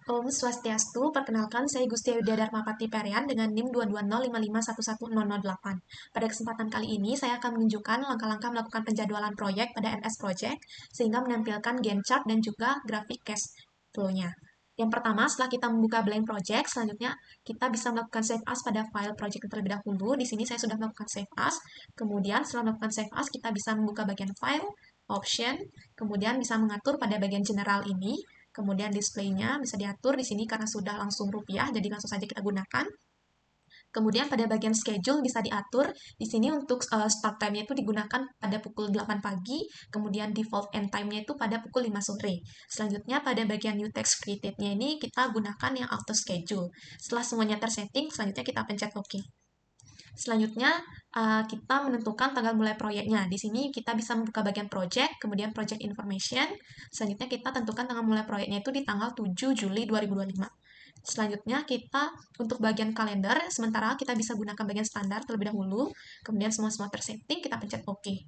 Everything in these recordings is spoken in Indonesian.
Om Swastiastu, perkenalkan saya Gustia Widya Darmapati Perian dengan NIM 22055111008. Pada kesempatan kali ini, saya akan menunjukkan langkah-langkah melakukan penjadwalan proyek pada MS Project, sehingga menampilkan Gantt chart dan juga grafik cash flow-nya. Yang pertama, setelah kita membuka blank project, selanjutnya kita bisa melakukan save as pada file project terlebih dahulu. Di sini saya sudah melakukan save as. Kemudian setelah melakukan save as, kita bisa membuka bagian file, option, kemudian bisa mengatur pada bagian general ini. Kemudian displaynya bisa diatur di sini karena sudah langsung rupiah, jadi langsung saja kita gunakan. Kemudian pada bagian schedule bisa diatur. Di sini untuk start time-nya itu digunakan pada pukul 8 pagi, kemudian default end time-nya itu pada pukul 5 sore. Selanjutnya pada bagian new text created-nya ini kita gunakan yang auto schedule. Setelah semuanya tersetting, selanjutnya kita pencet OK. Selanjutnya, kita menentukan tanggal mulai proyeknya. Di sini kita bisa membuka bagian project, kemudian project information. Selanjutnya kita tentukan tanggal mulai proyeknya itu di tanggal 7 Juli 2025. Selanjutnya kita untuk bagian kalender, sementara kita bisa gunakan bagian standar terlebih dahulu. Kemudian semua tersetting, kita pencet OK.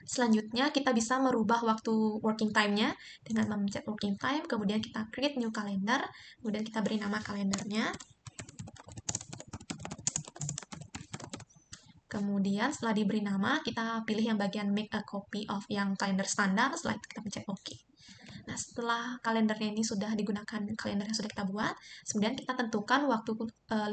Selanjutnya kita bisa merubah waktu working time-nya dengan memencet working time, kemudian kita create new calendar, kemudian kita beri nama kalendernya. Kemudian setelah diberi nama, kita pilih yang bagian make a copy of yang kalender standar, setelah itu kita pencet OK. Nah, setelah kalendernya ini sudah digunakan, kalender yang sudah kita buat, kemudian kita tentukan waktu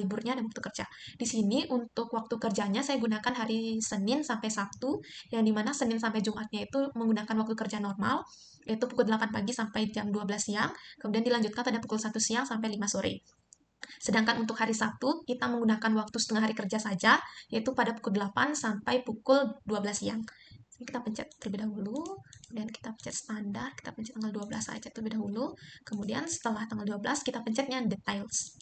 liburnya dan waktu kerja. Di sini untuk waktu kerjanya saya gunakan hari Senin sampai Sabtu, yang dimana Senin sampai Jumatnya itu menggunakan waktu kerja normal, yaitu pukul 8 pagi sampai jam 12 siang, kemudian dilanjutkan pada pukul 1 siang sampai 5 sore. Sedangkan untuk hari Sabtu, kita menggunakan waktu setengah hari kerja saja, yaitu pada pukul 8 sampai pukul 12 siang. Jadi kita pencet terlebih dahulu, kemudian kita pencet standar, kita pencet tanggal 12 saja terlebih dahulu, kemudian setelah tanggal 12 kita pencetnya details.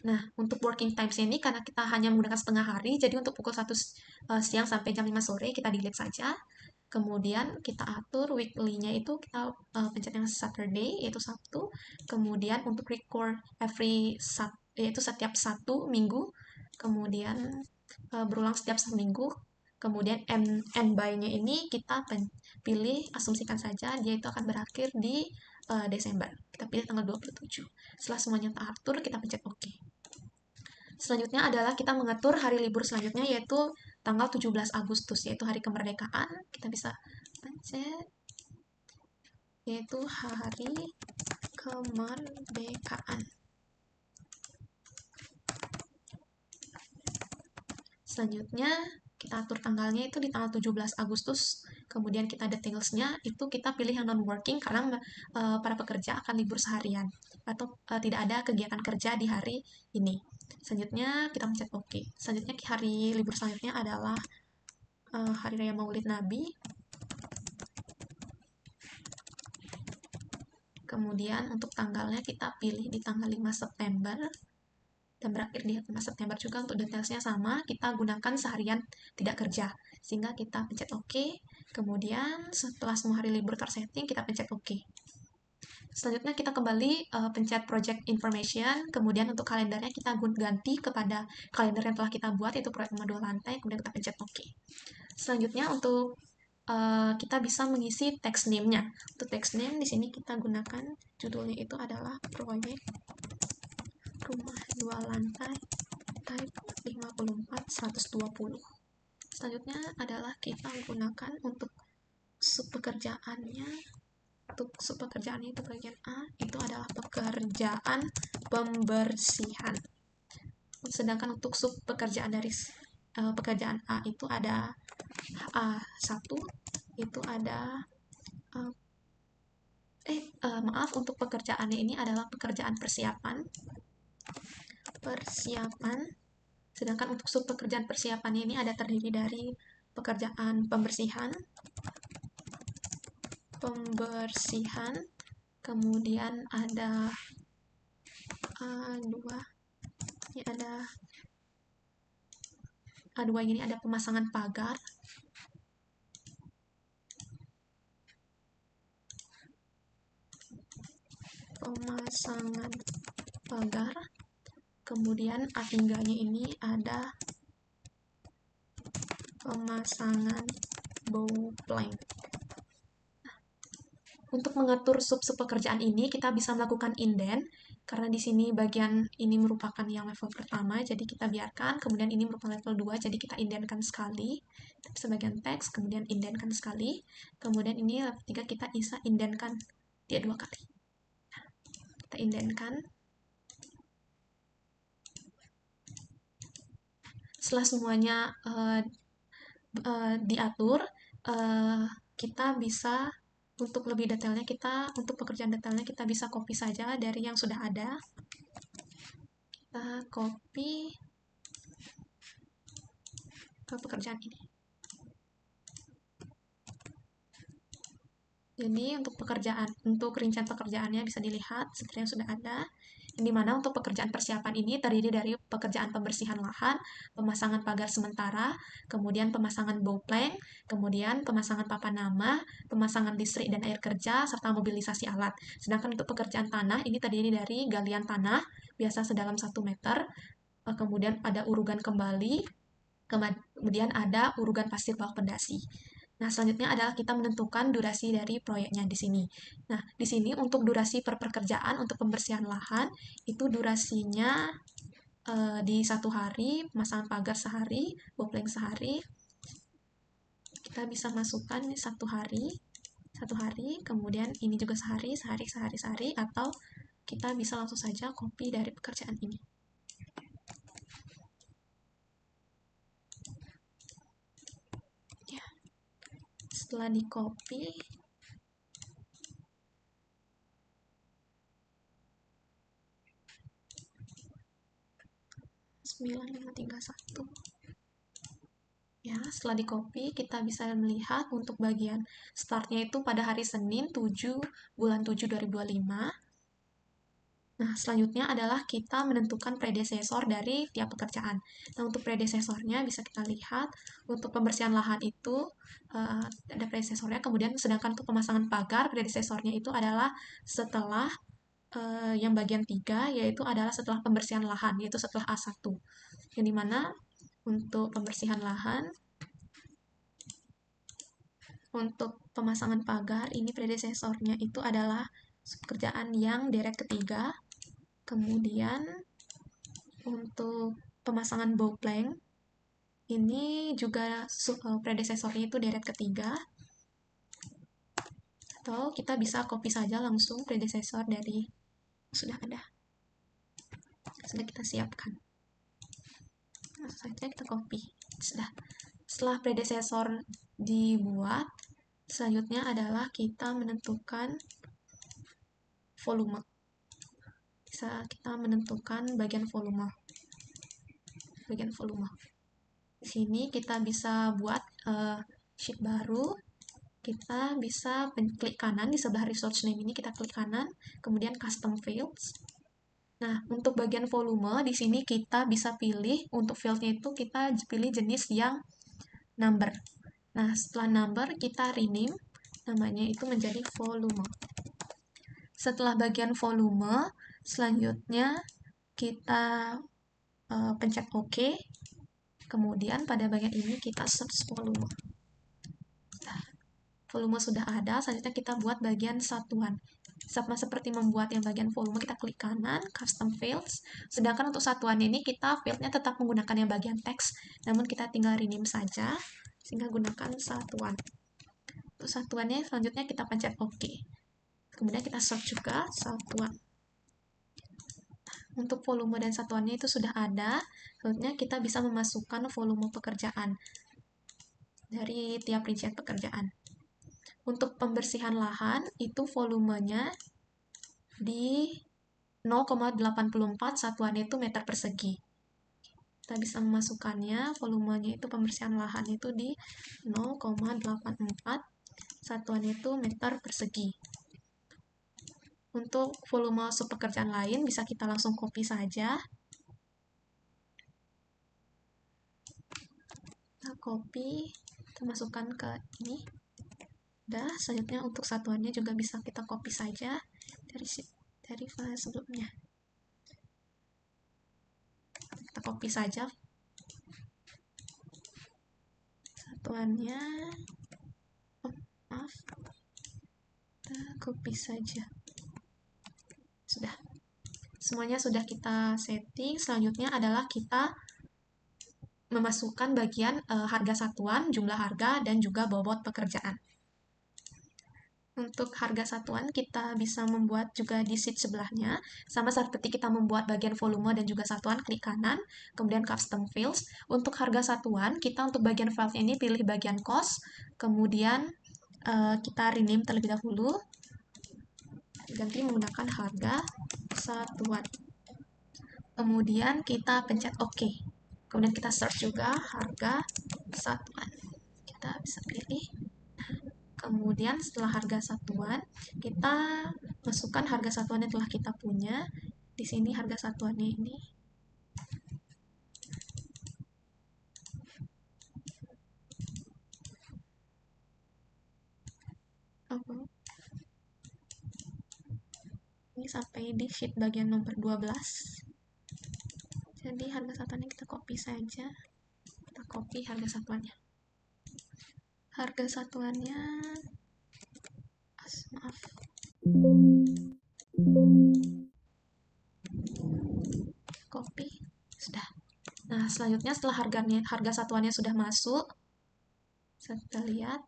Nah, untuk working times ini karena kita hanya menggunakan setengah hari, jadi untuk pukul 1 siang sampai jam 5 sore kita delete saja. Kemudian kita atur weekly-nya itu kita pencet yang Saturday, yaitu Sabtu. Kemudian untuk record every yaitu setiap satu minggu. Kemudian berulang setiap satu minggu. Kemudian end by-nya ini kita pilih, asumsikan saja dia itu akan berakhir di Desember. Kita pilih tanggal 27. Setelah semuanya teratur, kita pencet OK. Selanjutnya adalah kita mengatur hari libur selanjutnya, yaitu tanggal 17 Agustus, yaitu hari kemerdekaan. Kita bisa pencet, yaitu hari kemerdekaan. Selanjutnya, kita atur tanggalnya itu di tanggal 17 Agustus, kemudian kita detailsnya itu kita pilih yang non-working karena para pekerja akan libur seharian atau tidak ada kegiatan kerja di hari ini. Selanjutnya kita pencet OK. Selanjutnya hari libur selanjutnya adalah Hari Raya Maulid Nabi. Kemudian untuk tanggalnya kita pilih di tanggal 5 September dan berakhir di 5 September juga. Untuk detailsnya sama, kita gunakan seharian tidak kerja, sehingga kita pencet OK. Kemudian setelah semua hari libur tersetting, kita pencet OK. Selanjutnya kita kembali pencet project information, kemudian untuk kalendernya kita ganti kepada kalender yang telah kita buat, yaitu proyek rumah 2 lantai, kemudian kita pencet OK. Selanjutnya untuk kita bisa mengisi text name-nya. Untuk text name di sini kita gunakan judulnya itu adalah proyek rumah 2 lantai type 54120. Selanjutnya adalah kita gunakan untuk subpekerjaannya. Untuk subpekerjaannya itu bagian A, itu adalah pekerjaan pembersihan. Sedangkan untuk subpekerjaan dari pekerjaan A itu ada A1, itu ada maaf, untuk pekerjaannya ini adalah pekerjaan persiapan. Sedangkan untuk subpekerjaan persiapannya ini ada terdiri dari pekerjaan pembersihan, kemudian ada A2 ini ada pemasangan pagar, kemudian A3-nya ini ada pemasangan bow plank. Untuk mengatur sub-sub pekerjaan ini, kita bisa melakukan indent, karena di sini bagian ini merupakan yang level pertama, jadi kita biarkan, kemudian ini merupakan level 2, jadi kita indentkan sekali, kita bisa bagian teks, kemudian indentkan sekali, kemudian ini level 3 kita bisa indentkan dia 2 kali. Kita indentkan. Setelah semuanya diatur, kita bisa untuk lebih detailnya untuk pekerjaan detailnya kita bisa copy saja dari yang sudah ada. Kita copy ke pekerjaan ini. Jadi untuk rincian pekerjaannya bisa dilihat seperti yang sudah ada. Yang dimana untuk pekerjaan persiapan ini terdiri dari pekerjaan pembersihan lahan, pemasangan pagar sementara, kemudian pemasangan bowplank, kemudian pemasangan papan nama, pemasangan listrik dan air kerja, serta mobilisasi alat. Sedangkan untuk pekerjaan tanah ini terdiri dari galian tanah, biasa sedalam 1 meter, kemudian ada urugan kembali, kemudian ada urugan pasir bawah pendasi. Nah, selanjutnya adalah kita menentukan durasi dari proyeknya di sini. Nah, di sini untuk durasi per pekerjaan untuk pembersihan lahan, itu durasinya di 1 hari, pemasangan pagar sehari, bowplank sehari. Kita bisa masukkan 1 hari, kemudian ini juga sehari, atau kita bisa langsung saja copy dari pekerjaan ini. Setelah di copy, ya, setelah di copy kita bisa melihat untuk bagian startnya itu pada hari Senin 7 bulan 7 2025. Nah, selanjutnya adalah kita menentukan predesesor dari tiap pekerjaan. Nah, untuk predesesornya bisa kita lihat, untuk pembersihan lahan itu ada predesesornya, kemudian sedangkan untuk pemasangan pagar, predesesornya itu adalah setelah yang bagian 3, yaitu adalah setelah pembersihan lahan, yaitu setelah A1. Yang dimana untuk pembersihan lahan, untuk pemasangan pagar, ini predesesornya itu adalah pekerjaan yang deret ketiga. Kemudian untuk pemasangan bowplank, ini juga predesesornya itu deret ketiga. Atau kita bisa copy saja langsung predesesor dari sudah ada. Sudah kita siapkan. Langsung saja kita copy. Sudah. Setelah predesesor dibuat, selanjutnya adalah kita menentukan volume. Bisa kita menentukan bagian volume. Di sini kita bisa buat sheet baru. Kita bisa klik kanan di sebelah resource name ini, kita klik kanan, kemudian custom fields. Nah, untuk bagian volume di sini kita bisa pilih untuk fieldnya itu kita pilih jenis yang number. Nah, setelah number kita rename namanya itu menjadi volume. Setelah bagian volume, selanjutnya kita pencet OK. Kemudian pada bagian ini kita search volume. Volume sudah ada, selanjutnya kita buat bagian satuan. Sama seperti membuat yang bagian volume, kita klik kanan, custom fields. Sedangkan untuk satuannya ini kita fieldnya tetap menggunakan yang bagian teks, namun kita tinggal rename saja, sehingga gunakan satuan. Untuk satuannya selanjutnya kita pencet OK. Kemudian kita search juga satuan. Untuk volume dan satuannya itu sudah ada, selanjutnya kita bisa memasukkan volume pekerjaan dari tiap rincian pekerjaan. Untuk pembersihan lahan, itu volumenya di 0,84, satuannya itu meter persegi. Kita bisa memasukkannya, volumenya itu pembersihan lahan itu di 0,84, satuannya itu meter persegi. Untuk volume subpekerjaan lain, bisa kita langsung copy saja. Kita copy, kita masukkan ke ini. Udah, selanjutnya untuk satuannya juga bisa kita copy saja dari file sebelumnya. Kita copy saja satuannya. Maaf. Kita copy saja. Sudah. Semuanya sudah kita setting. Selanjutnya adalah kita memasukkan bagian harga satuan, jumlah harga, dan juga bobot pekerjaan. Untuk harga satuan, kita bisa membuat juga di sheet sebelahnya. Sama seperti kita membuat bagian volume dan juga satuan, klik kanan, kemudian custom fields. Untuk harga satuan, kita untuk bagian files ini pilih bagian cost, kemudian kita rename terlebih dahulu, ganti menggunakan harga satuan. Kemudian kita pencet OK. Kemudian kita search juga harga satuan. Kita bisa pilih. Kemudian setelah harga satuan, kita masukkan harga satuan yang telah kita punya. Di sini harga satuannya ini. Ini sampai di sheet bagian nomor 12. Jadi harga satuannya kita copy saja. Kita copy harga satuannya. Harga satuannya, maaf. Copy, sudah. Nah, selanjutnya setelah harga satuannya sudah masuk, kita lihat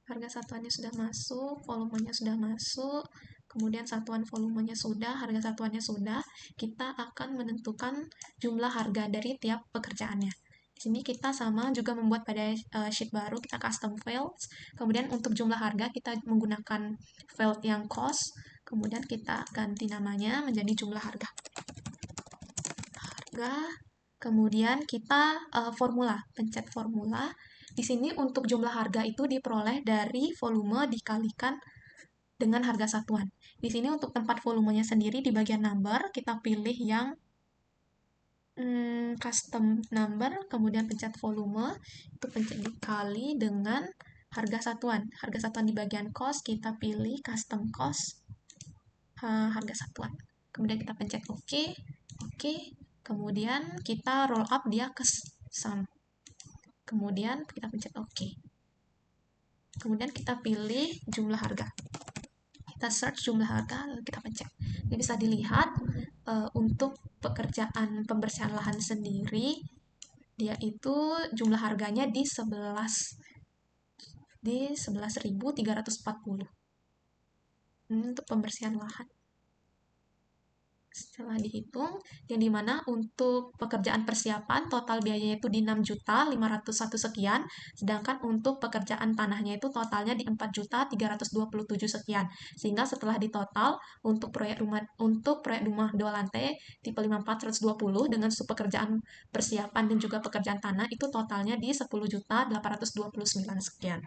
harga satuannya sudah masuk, volumenya sudah masuk, kemudian satuan volumenya sudah, harga satuannya sudah, kita akan menentukan jumlah harga dari tiap pekerjaannya. Di sini kita sama juga membuat pada sheet baru, kita custom fields, kemudian untuk jumlah harga kita menggunakan field yang cost, kemudian kita ganti namanya menjadi jumlah harga. Kemudian kita formula, pencet formula. Di sini untuk jumlah harga itu diperoleh dari volume dikalikan dengan harga satuan. Di sini untuk tempat volumenya sendiri di bagian number, kita pilih yang custom number, kemudian pencet volume, itu pencet dikali dengan harga satuan. Harga satuan di bagian cost, kita pilih custom cost, harga satuan. Kemudian kita pencet OK, kemudian kita roll up dia ke sum. Kemudian kita pencet OK. Kemudian kita pilih jumlah harga. Kita search jumlah harga, lalu kita pencet. Ini bisa dilihat untuk pekerjaan pembersihan lahan sendiri, dia itu jumlah harganya di 11.340. Ini untuk pembersihan lahan. Setelah dihitung, yang dimana untuk pekerjaan persiapan total biayanya itu di 6.501 sekian, sedangkan untuk pekerjaan tanahnya itu totalnya di 4.327 sekian. Sehingga setelah ditotal untuk proyek rumah 2 lantai tipe 5420 dengan pekerjaan persiapan dan juga pekerjaan tanah itu totalnya di 10.829 sekian.